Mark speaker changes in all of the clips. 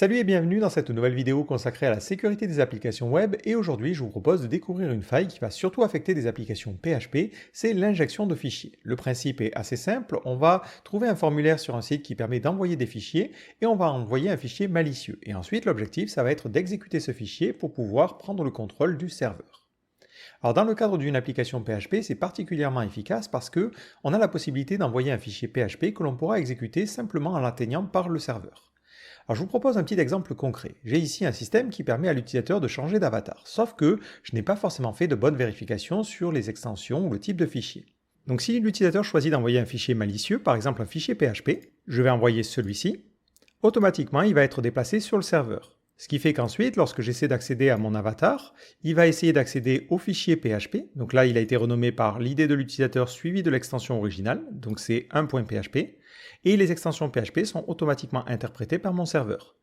Speaker 1: Salut et bienvenue dans cette nouvelle vidéo consacrée à la sécurité des applications web et aujourd'hui je vous propose de découvrir une faille qui va surtout affecter des applications PHP, c'est l'injection de fichiers. Le principe est assez simple, on va trouver un formulaire sur un site qui permet d'envoyer des fichiers et on va envoyer un fichier malicieux. Et ensuite l'objectif ça va être d'exécuter ce fichier pour pouvoir prendre le contrôle du serveur. Alors dans le cadre d'une application PHP, c'est particulièrement efficace parce que on a la possibilité d'envoyer un fichier PHP que l'on pourra exécuter simplement en l'atteignant par le serveur. Alors je vous propose un petit exemple concret. J'ai ici un système qui permet à l'utilisateur de changer d'avatar, sauf que je n'ai pas forcément fait de bonne vérification sur les extensions ou le type de fichier. Donc si l'utilisateur choisit d'envoyer un fichier malicieux, par exemple un fichier PHP, je vais envoyer celui-ci, automatiquement il va être déplacé sur le serveur. Ce qui fait qu'ensuite, lorsque j'essaie d'accéder à mon avatar, il va essayer d'accéder au fichier PHP. Donc là, il a été renommé par l'id de l'utilisateur suivi de l'extension originale, donc c'est un .php. Et les extensions PHP sont automatiquement interprétées par mon serveur.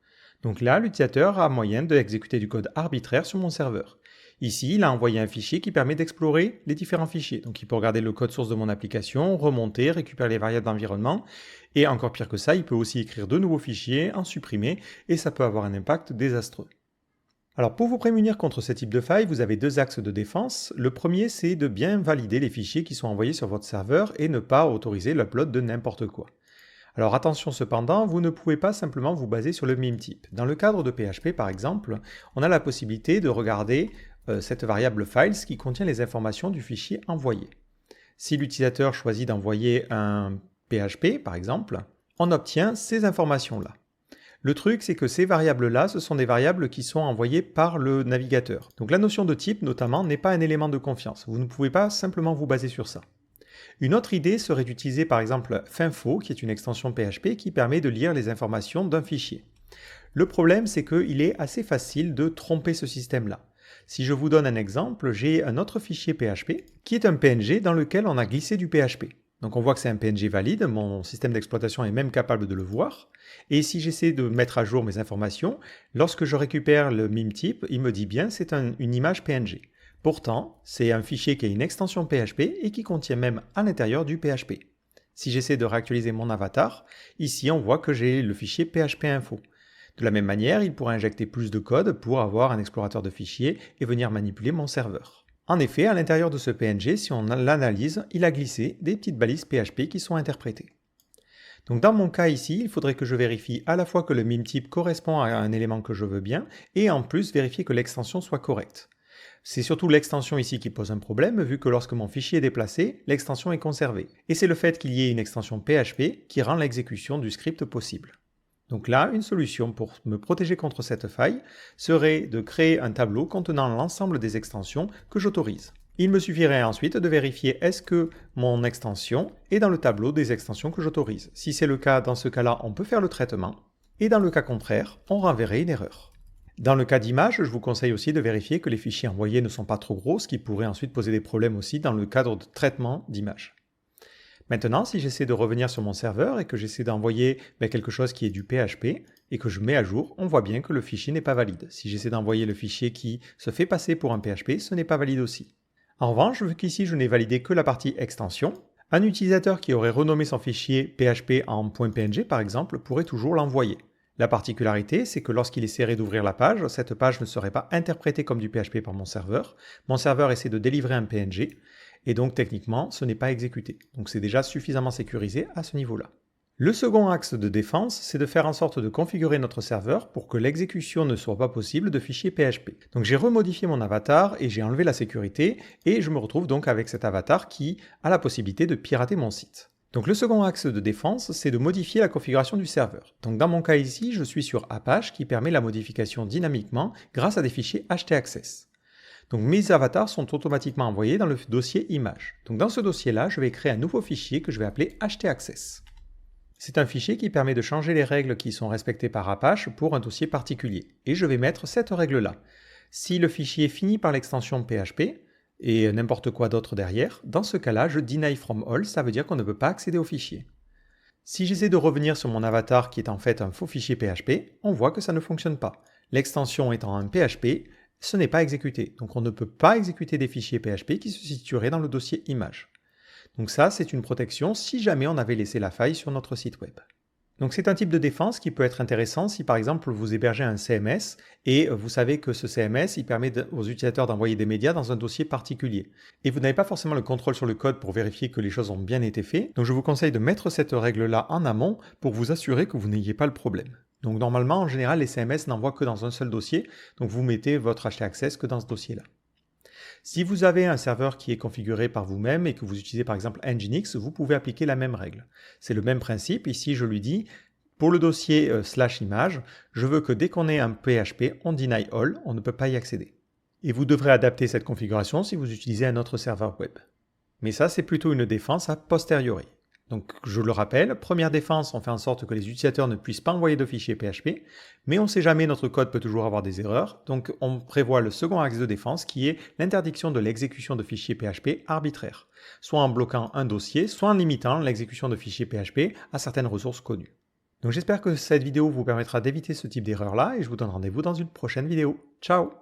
Speaker 1: Donc là, l'utilisateur a moyen d'exécuter du code arbitraire sur mon serveur. Ici, il a envoyé un fichier qui permet d'explorer les différents fichiers. Donc il peut regarder le code source de mon application, remonter, récupérer les variables d'environnement, et encore pire que ça, il peut aussi écrire de nouveaux fichiers, en supprimer, et ça peut avoir un impact désastreux. Alors pour vous prémunir contre ce type de faille, vous avez deux axes de défense. Le premier, c'est de bien valider les fichiers qui sont envoyés sur votre serveur et ne pas autoriser l'upload de n'importe quoi. Alors attention cependant, vous ne pouvez pas simplement vous baser sur le meme-type. Dans le cadre de PHP par exemple, on a la possibilité de regarder cette variable files qui contient les informations du fichier envoyé. Si l'utilisateur choisit d'envoyer un PHP par exemple, on obtient ces informations-là. Le truc, c'est que ces variables-là, ce sont des variables qui sont envoyées par le navigateur. Donc la notion de type, notamment, n'est pas un élément de confiance. Vous ne pouvez pas simplement vous baser sur ça. Une autre idée serait d'utiliser par exemple Finfo, qui est une extension PHP qui permet de lire les informations d'un fichier. Le problème, c'est qu'il est assez facile de tromper ce système-là. Si je vous donne un exemple, j'ai un autre fichier PHP qui est un PNG dans lequel on a glissé du PHP. Donc on voit que c'est un PNG valide, mon système d'exploitation est même capable de le voir. Et si j'essaie de mettre à jour mes informations, lorsque je récupère le meme type, il me dit bien c'est une image PNG. Pourtant, c'est un fichier qui a une extension PHP et qui contient même à l'intérieur du PHP. Si j'essaie de réactualiser mon avatar, ici on voit que j'ai le fichier PHP info. De la même manière, il pourra injecter plus de code pour avoir un explorateur de fichiers et venir manipuler mon serveur. En effet, à l'intérieur de ce PNG, si on l'analyse, il a glissé des petites balises PHP qui sont interprétées. Donc dans mon cas ici, il faudrait que je vérifie à la fois que le meme type correspond à un élément que je veux bien et en plus vérifier que l'extension soit correcte. C'est surtout l'extension ici qui pose un problème, vu que lorsque mon fichier est déplacé, l'extension est conservée. Et c'est le fait qu'il y ait une extension PHP qui rend l'exécution du script possible. Donc là, une solution pour me protéger contre cette faille serait de créer un tableau contenant l'ensemble des extensions que j'autorise. Il me suffirait ensuite de vérifier est-ce que mon extension est dans le tableau des extensions que j'autorise. Si c'est le cas, dans ce cas-là, on peut faire le traitement. Et dans le cas contraire, on renverrait une erreur. Dans le cas d'image, je vous conseille aussi de vérifier que les fichiers envoyés ne sont pas trop gros, ce qui pourrait ensuite poser des problèmes aussi dans le cadre de traitement d'images. Maintenant, si j'essaie de revenir sur mon serveur et que j'essaie d'envoyer quelque chose qui est du PHP et que je mets à jour, on voit bien que le fichier n'est pas valide. Si j'essaie d'envoyer le fichier qui se fait passer pour un PHP, ce n'est pas valide aussi. En revanche, vu qu'ici je n'ai validé que la partie extension, un utilisateur qui aurait renommé son fichier PHP en .png par exemple pourrait toujours l'envoyer. La particularité, c'est que lorsqu'il essaierait d'ouvrir la page, cette page ne serait pas interprétée comme du PHP par mon serveur. Mon serveur essaie de délivrer un PNG, et donc techniquement, ce n'est pas exécuté. Donc c'est déjà suffisamment sécurisé à ce niveau-là. Le second axe de défense, c'est de faire en sorte de configurer notre serveur pour que l'exécution ne soit pas possible de fichiers PHP. Donc j'ai remodifié mon avatar et j'ai enlevé la sécurité, et je me retrouve donc avec cet avatar qui a la possibilité de pirater mon site. Donc le second axe de défense, c'est de modifier la configuration du serveur. Donc dans mon cas ici, je suis sur Apache qui permet la modification dynamiquement grâce à des fichiers htaccess. Donc mes avatars sont automatiquement envoyés dans le dossier image. Donc dans ce dossier-là, je vais créer un nouveau fichier que je vais appeler htaccess. C'est un fichier qui permet de changer les règles qui sont respectées par Apache pour un dossier particulier. Et je vais mettre cette règle-là. Si le fichier finit par l'extension PHP, et n'importe quoi d'autre derrière, dans ce cas-là, je deny from all, ça veut dire qu'on ne peut pas accéder au fichier. Si j'essaie de revenir sur mon avatar qui est en fait un faux fichier PHP, on voit que ça ne fonctionne pas. L'extension étant un PHP, ce n'est pas exécuté. Donc on ne peut pas exécuter des fichiers PHP qui se situeraient dans le dossier image. Donc ça, c'est une protection si jamais on avait laissé la faille sur notre site web. Donc c'est un type de défense qui peut être intéressant si par exemple vous hébergez un CMS et vous savez que ce CMS il permet aux utilisateurs d'envoyer des médias dans un dossier particulier. Et vous n'avez pas forcément le contrôle sur le code pour vérifier que les choses ont bien été faites. Donc je vous conseille de mettre cette règle-là en amont pour vous assurer que vous n'ayez pas le problème. Donc normalement en général les CMS n'envoient que dans un seul dossier. Donc vous mettez votre htaccess que dans ce dossier-là. Si vous avez un serveur qui est configuré par vous-même et que vous utilisez par exemple Nginx, vous pouvez appliquer la même règle. C'est le même principe. Ici, je lui dis, pour le dossier /image, je veux que dès qu'on est un PHP, on deny all, on ne peut pas y accéder. Et vous devrez adapter cette configuration si vous utilisez un autre serveur web. Mais ça, c'est plutôt une défense a posteriori. Donc, je le rappelle, première défense, on fait en sorte que les utilisateurs ne puissent pas envoyer de fichiers PHP, mais on ne sait jamais, notre code peut toujours avoir des erreurs, donc on prévoit le second axe de défense qui est l'interdiction de l'exécution de fichiers PHP arbitraires, soit en bloquant un dossier, soit en limitant l'exécution de fichiers PHP à certaines ressources connues. Donc j'espère que cette vidéo vous permettra d'éviter ce type d'erreur-là et je vous donne rendez-vous dans une prochaine vidéo. Ciao!